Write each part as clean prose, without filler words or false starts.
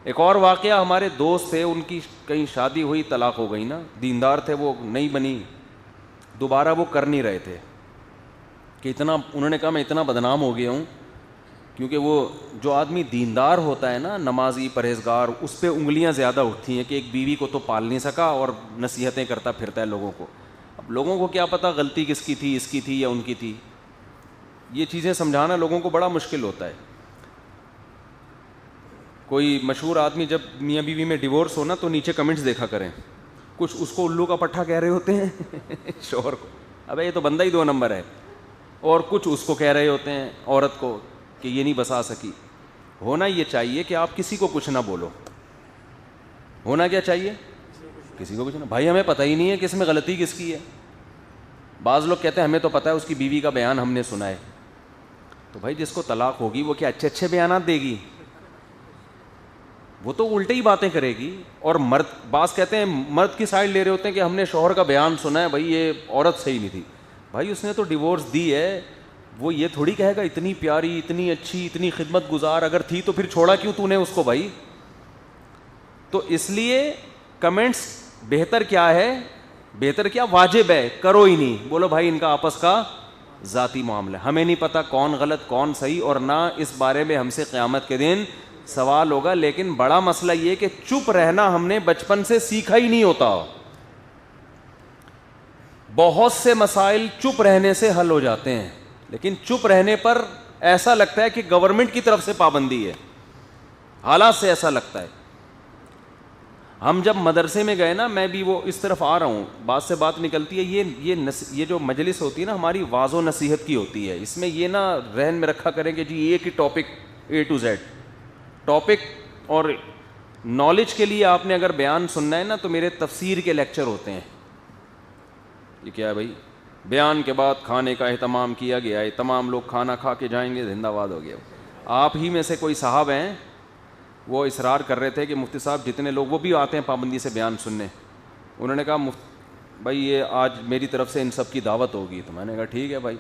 ایک اور واقعہ، ہمارے دوست تھے، ان کی کہیں شادی ہوئی، طلاق ہو گئی نا، دیندار تھے وہ، نہیں بنی، دوبارہ وہ کر نہیں رہے تھے کہ اتنا، انہوں نے کہا میں اتنا بدنام ہو گیا ہوں، کیونکہ وہ جو آدمی دیندار ہوتا ہے نا، نمازی پرہیزگار، اس پہ انگلیاں زیادہ اٹھتی ہیں کہ ایک بیوی کو تو پال نہیں سکا اور نصیحتیں کرتا پھرتا ہے لوگوں کو. اب لوگوں کو کیا پتہ غلطی کس کی تھی، اس کی تھی یا ان کی تھی. یہ چیزیں سمجھانا لوگوں کو بڑا مشکل ہوتا ہے. کوئی مشہور آدمی جب میاں بیوی میں ڈیورس ہونا تو نیچے کمنٹس دیکھا کریں، کچھ اس کو الو کا پٹھا کہہ رہے ہوتے ہیں شوہر کو، ابے یہ تو بندہ ہی 2 نمبر ہے، اور کچھ اس کو کہہ رہے ہوتے ہیں عورت کو کہ یہ نہیں بسا سکی. ہونا یہ چاہیے کہ آپ کسی کو کچھ نہ بولو. ہونا کیا چاہیے؟ کسی کو کچھ نہ. بھائی ہمیں پتہ ہی نہیں ہے کہ اس میں غلطی کس کی ہے. بعض لوگ کہتے ہیں ہمیں تو پتہ ہے اس کی بیوی کا بیان ہم نے سنا ہے. تو بھائی جس کو طلاق ہوگی وہ کیا اچھے اچھے بیانات دے گی؟ وہ تو الٹی ہی باتیں کرے گی. اور مرد، بعض کہتے ہیں مرد کی سائڈ لے رہے ہوتے ہیں کہ ہم نے شوہر کا بیان سنا ہے، بھائی یہ عورت صحیح نہیں تھی. بھائی اس نے تو ڈیورس دی ہے، وہ یہ تھوڑی کہے گا اتنی پیاری، اتنی اچھی، اتنی خدمت گزار اگر تھی تو پھر چھوڑا کیوں تو نے اس کو بھائی. تو اس لیے کمنٹس بہتر کیا ہے، بہتر کیا واجب ہے، کرو ہی نہیں. بولو بھائی ان کا آپس کا ذاتی معاملہ، ہمیں نہیں پتہ کون غلط کون صحیح، اور نہ اس بارے میں ہم سے قیامت کے دن سوال ہوگا. لیکن بڑا مسئلہ یہ کہ چپ رہنا ہم نے بچپن سے سیکھا ہی نہیں ہوتا. بہت سے مسائل چپ رہنے سے حل ہو جاتے ہیں، لیکن چپ رہنے پر ایسا لگتا ہے کہ گورنمنٹ کی طرف سے پابندی ہے، حالات سے ایسا لگتا ہے. ہم جب مدرسے میں گئے نا، میں بھی وہ اس طرف آ رہا ہوں، بات سے بات نکلتی ہے. یہ جو مجلس ہوتی ہے نا ہماری، واضح و نصیحت کی ہوتی ہے. اس میں یہ نہ ذہن میں رکھا کریں کہ جی ایک ہی topic A to Z topic, اور نالج کے لیے آپ نے اگر بیان سننا ہے نا تو میرے تفسیر کے لیکچر ہوتے ہیں. یہ کیا ہے بھائی؟ بیان کے بعد کھانے کا اہتمام کیا گیا ہے، تمام لوگ کھانا کھا کے جائیں گے، زندہ باد ہو گیا. آپ ہی میں سے کوئی صاحب ہیں وہ اصرار کر رہے تھے کہ مفتی صاحب جتنے لوگ، وہ بھی آتے ہیں پابندی سے بیان سننے، انہوں نے کہا بھائی یہ آج میری طرف سے ان سب کی دعوت ہوگی. تو میں نے کہا ٹھیک ہے بھائی،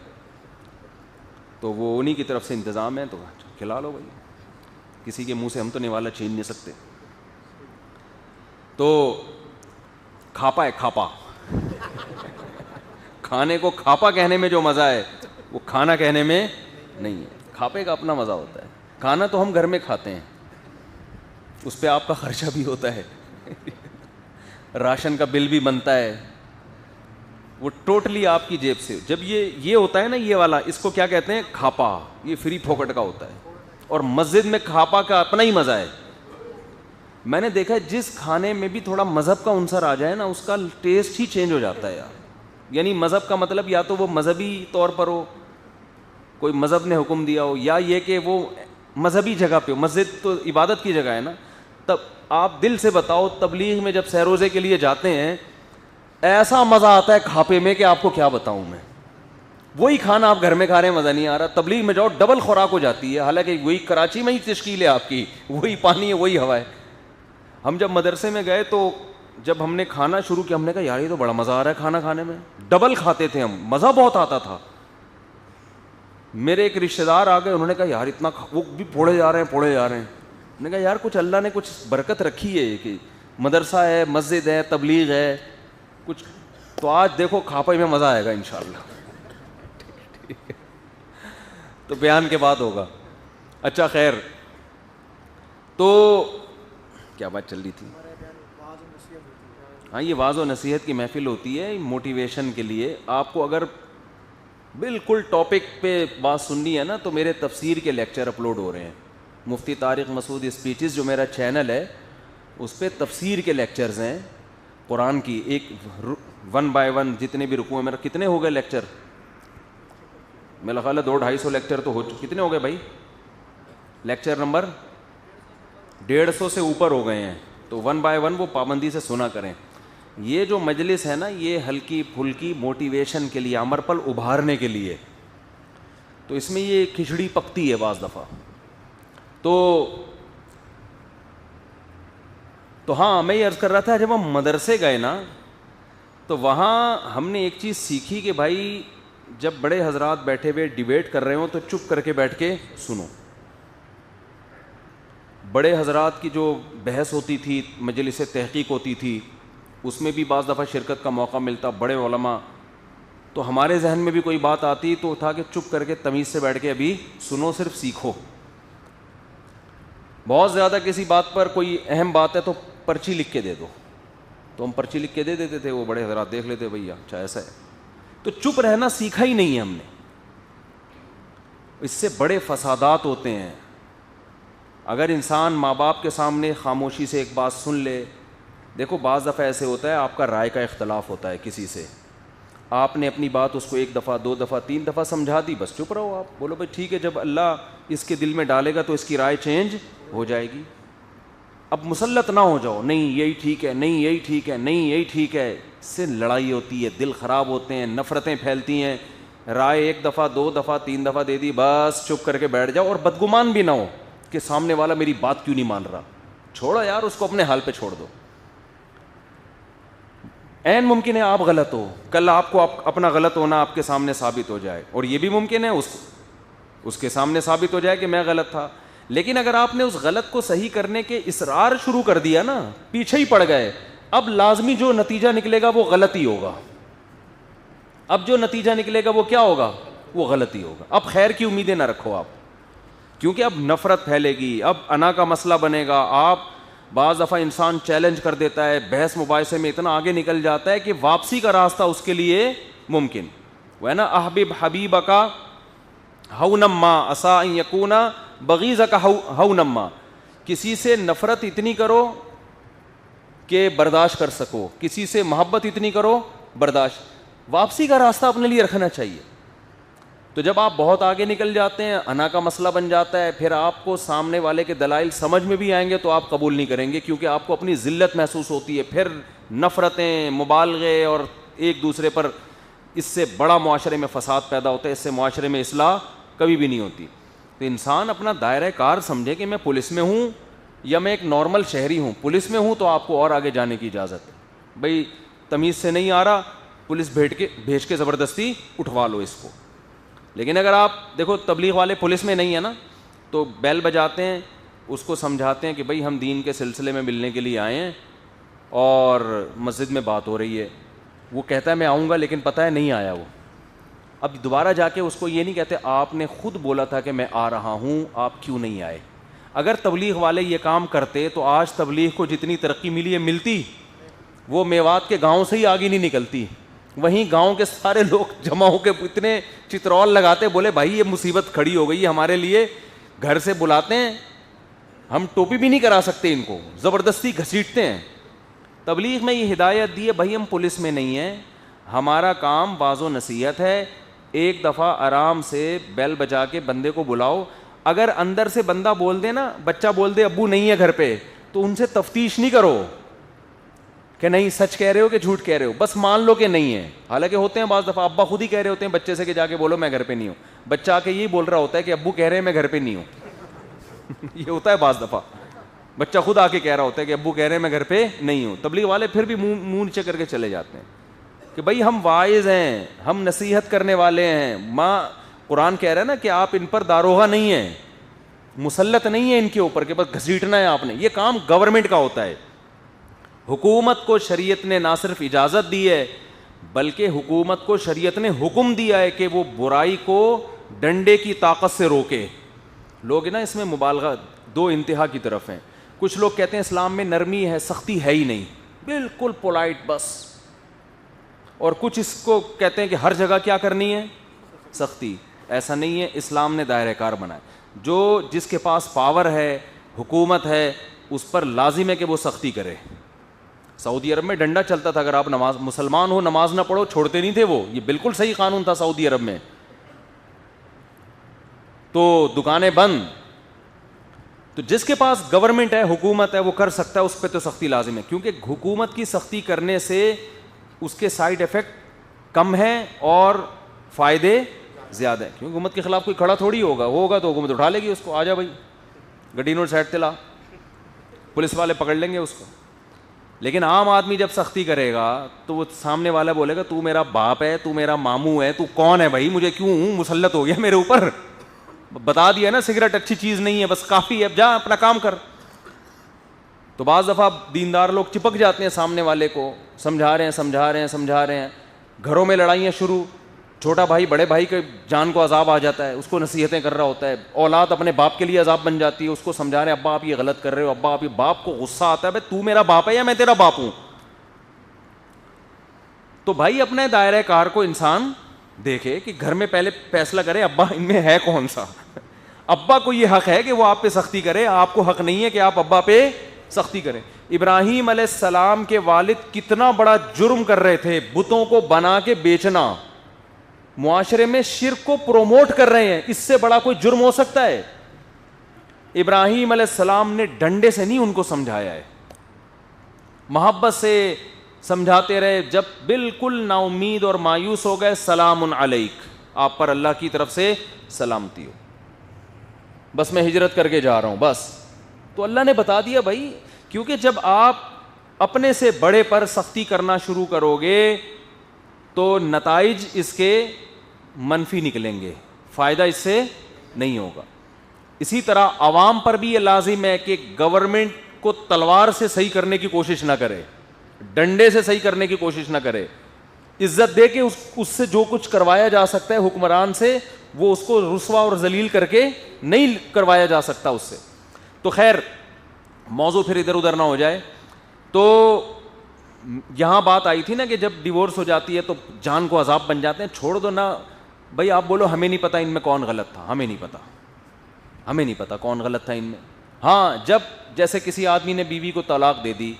تو وہ انہی کی طرف سے انتظام ہے تو کھلا لو بھائی، کسی کے منہ سے ہم تو نوالا چھین نہیں سکتے. تو کھاپا ہے کھاپا کھانے کو کھاپا کہنے میں جو مزہ ہے وہ کھانا کہنے میں نہیں ہے. کھاپے کا اپنا مزہ ہوتا ہے. کھانا تو ہم گھر میں کھاتے ہیں، اس پہ آپ کا خرچہ بھی ہوتا ہے راشن کا بل بھی بنتا ہے، وہ ٹوٹلی آپ کی جیب سے. جب یہ ہوتا ہے نا یہ والا، اس کو کیا کہتے ہیں؟ کھاپا. یہ فری پھوکٹ کا ہوتا ہے. اور مسجد میں کھاپا کا اپنا ہی مزہ ہے. میں نے دیکھا جس کھانے میں بھی تھوڑا مذہب کا عنصر آ جائے نا اس کا ٹیسٹ ہی چینج ہو جاتا ہے یار. یعنی مذہب کا مطلب یا تو وہ مذہبی طور پر ہو، کوئی مذہب نے حکم دیا ہو، یا یہ کہ وہ مذہبی جگہ پہ ہو. مسجد تو عبادت کی جگہ ہے نا. تب آپ دل سے بتاؤ، تبلیغ میں جب سہروزے کے لیے جاتے ہیں ایسا مزہ آتا ہے کھاپے میں کہ آپ کو کیا بتاؤں میں. وہی کھانا آپ گھر میں کھا رہے ہیں مزہ نہیں آ رہا. تبلیغ میں جاؤ ڈبل خوراک ہو جاتی ہے، حالانکہ وہی کراچی میں ہی تشکیل ہے آپ کی، وہی پانی ہے وہی ہوا ہے. ہم جب مدرسے میں گئے تو جب ہم نے کھانا شروع کیا ہم نے کہا یار یہ تو بڑا مزہ آ رہا ہے کھانا کھانے میں. ڈبل کھاتے تھے ہم، مزہ بہت آتا تھا. میرے ایک رشتہ دار آ گئے، انہوں نے کہا یار اتنا وہ بھی پھوڑے جا رہے ہیں پھوڑے جا رہے ہیں. میں نے کہا یار کچھ اللہ نے کچھ برکت رکھی ہے کہ مدرسہ ہے، مسجد ہے، تبلیغ ہے کچھ، تو آج دیکھو کھاپے میں مزہ آئے گا انشاءاللہ. تو بیان کے بعد ہوگا. اچھا خیر، تو کیا بات چل رہی تھی؟ ہاں یہ واعظ و نصیحت کی محفل ہوتی ہے موٹیویشن کے لیے. آپ کو اگر بالکل ٹاپک پہ بات سننی ہے نا تو میرے تفسیر کے لیکچر اپلوڈ ہو رہے ہیں. مفتی طارق مسعود اسپیچز جو میرا چینل ہے اس پہ تفسیر کے لیکچرز ہیں قرآن کی. ایک 1 by 1 جتنے بھی رکوع ہیں، میرا کتنے ہو گئے لیکچر؟ میرا خیال ہے 200-250 لیکچر تو ہو. کتنے ہو گئے بھائی؟ لیکچر نمبر 150 سے اوپر ہو گئے ہیں. تو 1 by 1 وہ پابندی سے سنا کریں. یہ جو مجلس ہے نا یہ ہلکی پھلکی موٹیویشن کے لیے، امر پل ابھارنے کے لیے. تو اس میں یہ کھچڑی پکتی ہے بعض دفعہ. تو ہاں میں یہ عرض کر رہا تھا جب ہم مدرسے گئے نا تو وہاں ہم نے ایک چیز سیکھی کہ بھائی جب بڑے حضرات بیٹھے ہوئے ڈیبیٹ کر رہے ہوں تو چپ کر کے بیٹھ کے سنو. بڑے حضرات کی جو بحث ہوتی تھی، مجلس تحقیق ہوتی تھی، اس میں بھی بعض دفعہ شرکت کا موقع ملتا، بڑے علماء، تو ہمارے ذہن میں بھی کوئی بات آتی تو اٹھا کے چپ کر کے تمیز سے بیٹھ کے ابھی سنو، صرف سیکھو. بہت زیادہ کسی بات پر کوئی اہم بات ہے تو پرچی لکھ کے دے دو، تو ہم پرچی لکھ کے دے دیتے تھے، وہ بڑے حضرات دیکھ لیتے، بھیا اچھا ایسا ہے. تو چپ رہنا سیکھا ہی نہیں ہے ہم نے. اس سے بڑے فسادات ہوتے ہیں. اگر انسان ماں باپ کے سامنے خاموشی سے ایک بات سن لے، دیکھو بعض دفعہ ایسے ہوتا ہے آپ کا رائے کا اختلاف ہوتا ہے کسی سے، آپ نے اپنی بات اس کو 1 دفعہ 2 دفعہ 3 دفعہ سمجھا دی، بس چپ رہو. آپ بولو بھائی ٹھیک ہے، جب اللہ اس کے دل میں ڈالے گا تو اس کی رائے چینج ہو جائے گی. اب مسلط نہ ہو جاؤ، نہیں یہی ٹھیک ہے، نہیں یہی ٹھیک ہے، نہیں یہی ٹھیک ہے. اس سے لڑائی ہوتی ہے، دل خراب ہوتے ہیں، نفرتیں پھیلتی ہیں. رائے 1 دفعہ 2 دفعہ 3 دفعہ دے دی، بس چپ کر کے بیٹھ جاؤ. اور بدگمان بھی نہ ہو کہ سامنے والا میری بات کیوں نہیں مان رہا. چھوڑو یار، اس کو اپنے حال پہ چھوڑ دو. عین ممکن ہے آپ غلط ہو، کل آپ کو اپنا غلط ہونا آپ کے سامنے ثابت ہو جائے، اور یہ بھی ممکن ہے اس کے سامنے ثابت ہو جائے کہ میں غلط تھا. لیکن اگر آپ نے اس غلط کو صحیح کرنے کے اصرار شروع کر دیا نا، پیچھے ہی پڑ گئے، اب لازمی جو نتیجہ نکلے گا وہ غلط ہی ہوگا. اب جو نتیجہ نکلے گا وہ کیا ہوگا؟ وہ غلط ہی ہوگا. اب خیر کی امیدیں نہ رکھو آپ، کیونکہ اب نفرت پھیلے گی، اب انا کا مسئلہ بنے گا. آپ بعض دفعہ انسان چیلنج کر دیتا ہے، بحث مباحثے میں اتنا آگے نکل جاتا ہے کہ واپسی کا راستہ اس کے لیے ممکن وہ نا. احبب حبیبک ہونما عسیٰ ان یکون بغیضک ہونما. کسی سے نفرت اتنی کرو کہ برداشت کر سکو، کسی سے محبت اتنی کرو برداشت. واپسی کا راستہ اپنے لیے رکھنا چاہیے. تو جب آپ بہت آگے نکل جاتے ہیں، انا کا مسئلہ بن جاتا ہے، پھر آپ کو سامنے والے کے دلائل سمجھ میں بھی آئیں گے تو آپ قبول نہیں کریں گے، کیونکہ آپ کو اپنی ذلت محسوس ہوتی ہے. پھر نفرتیں، مبالغے اور ایک دوسرے پر، اس سے بڑا معاشرے میں فساد پیدا ہوتا ہے. اس سے معاشرے میں اصلاح کبھی بھی نہیں ہوتی. تو انسان اپنا دائرہ کار سمجھے کہ میں پولیس میں ہوں یا میں ایک نارمل شہری ہوں. پولیس میں ہوں تو آپ کو اور آگے جانے کی اجازت ہے. بھائی تمیز سے نہیں آ رہا، پولیس بھیج کے زبردستی اٹھوا لو اس کو. لیکن اگر آپ دیکھو تبلیغ والے پولیس میں نہیں ہے نا، تو بیل بجاتے ہیں، اس کو سمجھاتے ہیں کہ بھائی ہم دین کے سلسلے میں ملنے کے لیے آئے ہیں اور مسجد میں بات ہو رہی ہے. وہ کہتا ہے میں آؤں گا، لیکن پتہ ہے نہیں آیا وہ. اب دوبارہ جا کے اس کو یہ نہیں کہتے آپ نے خود بولا تھا کہ میں آ رہا ہوں، آپ کیوں نہیں آئے. اگر تبلیغ والے یہ کام کرتے تو آج تبلیغ کو جتنی ترقی ملی ہے ملتی، وہ میوات کے گاؤں سے ہی آگے نہیں نکلتی. وہیں گاؤں کے سارے لوگ جمع ہو کے اتنے چترول لگاتے، بولے بھائی یہ مصیبت کھڑی ہو گئی ہے ہمارے لیے. گھر سے بلاتے ہیں، ہم ٹوپی بھی نہیں کرا سکتے، ان کو زبردستی گھسیٹتے ہیں. تبلیغ میں یہ ہدایت دی ہے بھائی ہم پولیس میں نہیں ہیں، ہمارا کام واعظ و نصیحت ہے. ایک دفعہ آرام سے بیل بجا کے بندے کو بلاؤ. اگر اندر سے بندہ بول دے نا، بچہ بول دے ابو نہیں ہے گھر پہ، تو ان سے تفتیش نہیں کرو کہ نہیں سچ کہہ رہے ہو کہ جھوٹ کہہ رہے ہو، بس مان لو کہ نہیں ہے. حالانکہ ہوتے ہیں بعض دفعہ ابا خود ہی کہہ رہے ہوتے ہیں بچے سے کہ جا کے بولو میں گھر پہ نہیں ہوں. بچہ آ کے یہی بول رہا ہوتا ہے کہ ابو کہہ رہے ہیں میں گھر پہ نہیں ہوں. یہ ہوتا ہے بعض دفعہ، بچہ خود آ کے کہہ رہا ہوتا ہے کہ ابو کہہ رہے ہیں میں گھر پہ نہیں ہوں. تبلیغ والے پھر بھی منہ نیچے کر کے چلے جاتے ہیں کہ بھائی ہم واعظ ہیں، ہم نصیحت کرنے والے ہیں. قرآن کہہ رہا ہے نا کہ آپ ان پر داروغہ نہیں ہیں، مسلط نہیں ہے ان کے اوپر کہ بس گھسیٹنا ہے آپ نے. یہ کام گورنمنٹ کا ہوتا ہے. حکومت کو شریعت نے نہ صرف اجازت دی ہے بلکہ حکومت کو شریعت نے حکم دیا ہے کہ وہ برائی کو ڈنڈے کی طاقت سے روکے. لوگ نا اس میں مبالغہ دو انتہا کی طرف ہیں. کچھ لوگ کہتے ہیں اسلام میں نرمی ہے، سختی ہے ہی نہیں، بالکل پولائٹ بس. اور کچھ اس کو کہتے ہیں کہ ہر جگہ کیا کرنی ہے، سختی. ایسا نہیں ہے، اسلام نے دائرہ کار بنایا. جو جس کے پاس پاور ہے، حکومت ہے، اس پر لازم ہے کہ وہ سختی کرے. سعودی عرب میں ڈنڈا چلتا تھا، اگر آپ مسلمان ہو نماز نہ پڑھو چھوڑتے نہیں تھے وہ. یہ بالکل صحیح قانون تھا سعودی عرب میں. تو دکانیں بند. تو جس کے پاس گورنمنٹ ہے، حکومت ہے، وہ کر سکتا ہے، اس پہ تو سختی لازم ہے. کیونکہ حکومت کی سختی کرنے سے اس کے سائیڈ ایفیکٹ کم ہیں اور فائدے زیادہ ہیں. کیونکہ حکومت کے خلاف کوئی کھڑا تھوڑی ہوگا تو حکومت اٹھا لے گی اس کو، آ جا بھائی گڈی نوٹ سائڈ تلا، پولیس والے پکڑ لیں گے اس کو. لیکن عام آدمی جب سختی کرے گا تو وہ سامنے والا بولے گا تو میرا باپ ہے، تو میرا ماموں ہے، تو کون ہے بھائی، مجھے کیوں مسلط ہو گیا میرے اوپر. بتا دیا نا سگریٹ اچھی چیز نہیں ہے، بس کافی ہے، اب جا اپنا کام کر. تو بعض دفعہ دیندار لوگ چپک جاتے ہیں سامنے والے کو، سمجھا رہے ہیں، گھروں میں لڑائیاں شروع، چھوٹا بھائی بڑے بھائی کے جان کو عذاب آ جاتا ہے، اس کو نصیحتیں کر رہا ہوتا ہے، اولاد اپنے باپ کے لیے عذاب بن جاتی ہے، اس کو سمجھا رہے ہیں ابا آپ یہ غلط کر رہے ہو، ابا آپ یہ، باپ کو غصہ آتا ہے بھائی تو میرا باپ ہے یا میں تیرا باپ ہوں؟ تو بھائی اپنے دائرہ کار کو انسان دیکھے کہ گھر میں پہلے فیصلہ کرے ابا ان میں ہے کون سا. ابا کو یہ حق ہے کہ وہ آپ پہ سختی کرے، آپ کو حق نہیں ہے کہ آپ ابا پہ سختی کریں. ابراہیم علیہ السلام کے والد کتنا بڑا جرم کر رہے تھے، بتوں کو بنا کے بیچنا، معاشرے میں شرک کو پروموٹ کر رہے ہیں، اس سے بڑا کوئی جرم ہو سکتا ہے؟ ابراہیم علیہ السلام نے ڈنڈے سے نہیں ان کو سمجھایا ہے، محبت سے سمجھاتے رہے. جب بالکل نا امید اور مایوس ہو گئے، سلام علیک، آپ پر اللہ کی طرف سے سلامتی ہو، بس میں ہجرت کر کے جا رہا ہوں بس. تو اللہ نے بتا دیا بھائی، کیونکہ جب آپ اپنے سے بڑے پر سختی کرنا شروع کرو گے تو نتائج اس کے منفی نکلیں گے، فائدہ اس سے نہیں ہوگا. اسی طرح عوام پر بھی یہ لازم ہے کہ گورنمنٹ کو تلوار سے صحیح کرنے کی کوشش نہ کرے، ڈنڈے سے صحیح کرنے کی کوشش نہ کرے، عزت دے کے اس سے جو کچھ کروایا جا سکتا ہے حکمران سے، وہ اس کو رسوا اور ذلیل کر کے نہیں کروایا جا سکتا اس سے. تو خیر موضوع پھر ادھر ادھر نہ ہو جائے. تو یہاں بات آئی تھی نا کہ جب ڈیورس ہو جاتی ہے تو جان کو عذاب بن جاتے ہیں. چھوڑ دو نا بھائی، آپ بولو ہمیں نہیں پتا ان میں کون غلط تھا، ہمیں نہیں پتا کون غلط تھا ان میں. ہاں جب جیسے کسی آدمی نے بیوی کو طلاق دے دی،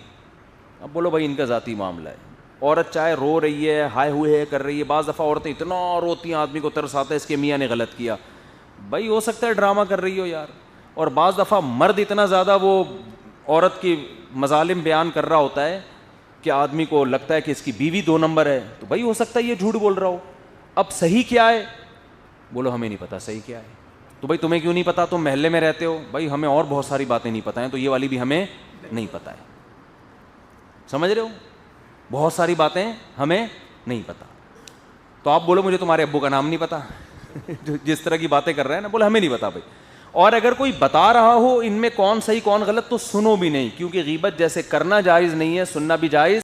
اب بولو بھائی ان کا ذاتی معاملہ ہے. عورت چاہے رو رہی ہے، ہائے ہوئے ہے کر رہی ہے، بعض دفعہ عورتیں اتنا روتی ہیں آدمی کو ترس آتا ہے اس کے میاں نے غلط کیا، بھائی ہو سکتا ہے ڈرامہ کر رہی ہو یار. اور بعض دفعہ مرد اتنا زیادہ وہ عورت کی مظالم بیان کر رہا ہوتا ہے کہ آدمی کو لگتا ہے کہ اس کی بیوی 2 نمبر ہے، تو بھائی ہو سکتا ہے یہ جھوٹ بول رہا ہو. اب صحیح کیا ہے؟ بولو ہمیں نہیں پتا صحیح کیا ہے. تو بھائی تمہیں کیوں نہیں پتا؟ تم محلے میں رہتے ہو. بھائی ہمیں اور بہت ساری باتیں نہیں پتہ ہیں، تو یہ والی بھی ہمیں نہیں پتہ ہے. سمجھ رہے ہو؟ بہت ساری باتیں ہمیں نہیں پتہ. تو آپ بولو مجھے تمہارے ابو کا نام نہیں پتا جس طرح کی باتیں کر رہے ہیں نا، بولے ہمیں نہیں پتا بھائی. اور اگر کوئی بتا رہا ہو ان میں کون صحیح کون غلط تو سنو بھی نہیں، کیونکہ غیبت جیسے کرنا جائز نہیں ہے، سننا بھی جائز